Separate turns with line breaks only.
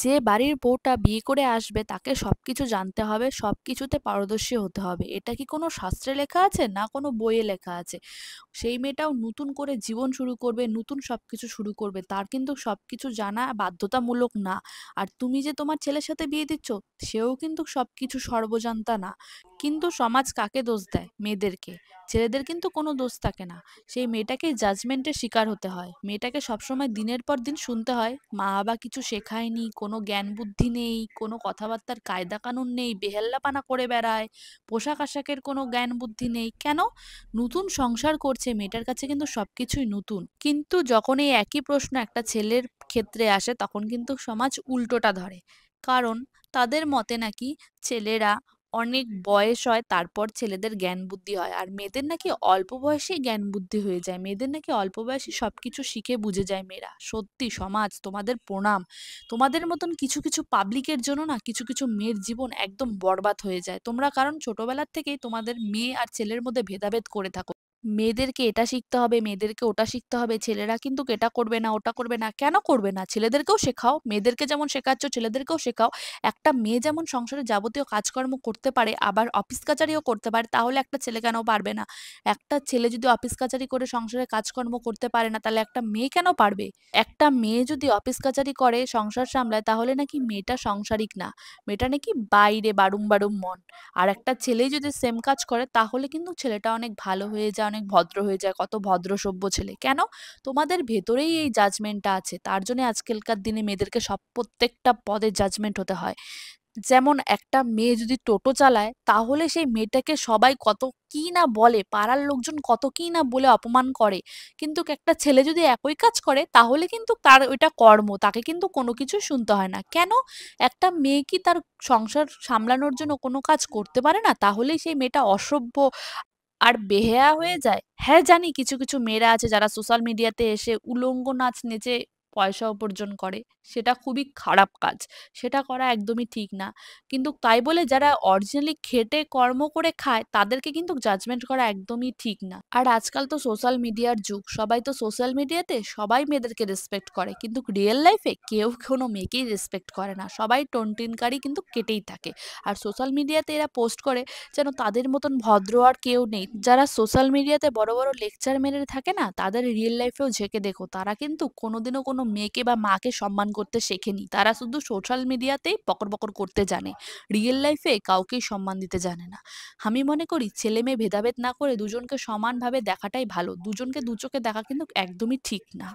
যে বাড়ির বউটা বিয়ে করে আসবে তাকে সবকিছু জানতে হবে, সবকিছুতে পারদর্শী হতে হবে। এটা কি কোনো শাস্ত্রে লেখা আছে? না কোনো বইয়ে লেখা আছে। সেই মেয়েটাও নতুন করে জীবন শুরু করবে, নতুন সবকিছু শুরু করবে। তার কিন্তু সবকিছু জানা বাধ্যতামূলক না। আর তুমি যে তোমার ছেলের সাথে বিয়ে দিচ্ছ, সেও কিন্তু সবকিছু সর্বজান্তা না। কিন্তু সমাজ কাকে দোষ দেয়? মেয়েদেরকে। ছেলেদের কিন্তু কোনো দোষ থাকে না। সেই মেয়েটাকে জাজমেন্টের শিকার হতে হয়। মেয়েটাকে সবসময় দিনের পর দিন শুনতে হয় মা বাবা কিছু শেখায়নি, কোনো জ্ঞান বুদ্ধি নেই, কোনো কথাবার্তার কায়দা কানুন নেই, বেহাল্লাপানা করে বেড়ায়, পোশাক আশাকের কোনো জ্ঞান বুদ্ধি নেই। কেন? নতুন সংসার করছে, মেয়েটার কাছে কিন্তু সবকিছুই নতুন। কিন্তু যখন এই একই প্রশ্ন একটা ছেলের ক্ষেত্রে আসে তখন কিন্তু সমাজ উল্টোটা ধরে। কারণ তাদের মতে নাকি ছেলেরা অনেক বয়স হয় তারপর ছেলেদের জ্ঞান বুদ্ধি হয়, আর মেয়েদের নাকি অল্প বয়সেই জ্ঞান বুদ্ধি হয়ে যায়, মেয়েদের নাকি অল্প বয়সে সবকিছু শিখে বুঝে যায় মেয়েরা। সত্যি সমাজ তোমাদের প্রণাম। তোমাদের মতন কিছু কিছু পাবলিকের জন্য না কিছু কিছু মেয়ের জীবন একদম বরবাদ হয়ে যায়। তোমরা কারণ ছোটবেলার থেকেই তোমাদের মেয়ে আর ছেলের মধ্যে ভেদাভেদ করে থাকো। মেয়েদেরকে এটা শিখতে হবে, মেয়েদেরকে ওটা শিখতে হবে, ছেলেরা কিন্তু এটা করবে না ওটা করবে না। কেন করবে না? ছেলেদেরকেও শেখাও, মেয়েদেরকে যেমন শেখাচ্ছ ছেলেদেরকেও শেখাও। একটা মেয়ে যেমন সংসারে যাবতীয় কাজকর্ম করতে পারে, আবার অফিস কাচারিও করতে পারে, তাহলে একটা ছেলে কেন পারবে না? একটা ছেলে যদি অফিস কাচারি করে সংসারে কাজকর্ম করতে পারে না, তাহলে একটা মেয়ে কেন পারবে? একটা মেয়ে যদি অফিস কাচারি করে সংসার সামলায়, তাহলে নাকি মেয়েটা সংসারিক না, মেয়েটা নাকি বাইরে বাড়ুম বাড়ুম মন। আর একটা ছেলেই যদি সেম কাজ করে তাহলে কিন্তু ছেলেটা অনেক ভালো হয়ে যায়, অনেক ভদ্র হয়ে যায়, কত ভদ্র সভ্য ছেলে। কেন? তোমাদের ভেতরেই এই জাজমেন্টটা আছে, তার জন্য আজকালকার দিনে মেয়েদেরকে সব প্রত্যেকটা পদে জাজমেন্ট হতে হয়। যেমন একটা মেয়ে যদি টোটো চালায় তাহলে সেই মেয়েটাকে সবাই কত কি না বলে, পাড়ার লোকজন কত কি না বলে অপমান করে। কিন্তু একটা ছেলে যদি একই কাজ করে তাহলে কিন্তু তার ওইটা কর্ম, তাকে কিন্তু কোনো কিছু শুনতে হয় না। কেন? একটা মেয়ে কি তার সংসার সামলানোর জন্য কোনো কাজ করতে পারে না? তাহলেই সেই মেয়েটা অসভ্য আর বেহেয়া হয়ে যায়। হ্যাঁ, জানি কিছু কিছু মেয়েরা আছে যারা সোশ্যাল মিডিয়াতে এসে উলঙ্গ নাচ নেচে পয়সা উপার্জন করে। সেটা খুবই খারাপ কাজ, সেটা করা একদমই ঠিক না। কিন্তু তাই বলে যারা অরিজিনালি খেটে কর্ম করে খায় তাদেরকে কিন্তু জাজমেন্ট করা একদমই ঠিক না। আর আজকাল তো সোশ্যাল মিডিয়ার যুগ, সবাই তো সোশ্যাল মিডিয়াতে সবাই মেয়েদেরকে রেসপেক্ট করে, কিন্তু রিয়েল লাইফে কেউ কোনো মেয়েকেই রেসপেক্ট করে না, সবাই টোনটিনকারী কিন্তু কেটেই থাকে। আর সোশ্যাল মিডিয়াতে এরা পোস্ট করে যেন তাদের মতন ভদ্র আর কেউ নেই। যারা সোশ্যাল মিডিয়াতে বড় বড় লেকচার মেরে থাকে না, তাদের রিয়েল লাইফেও ঝেঁকে দেখো, তারা কিন্তু কোনোদিনও কোনো মেয়েকে বা মাকে সম্মান করতে শেখেনি। তারা শুধু সোশ্যাল মিডিয়াতেই বকর বকর করতে জানে, রিয়েল লাইফে কাউকেই সম্মান দিতে জানে না। আমি মনে করি ছেলে মেয়ে ভেদাভেদ না করে দুজনকে সমানভাবে দেখাটাই ভালো, দুজনকে দু চোখে দেখা কিন্তু একদমই ঠিক না।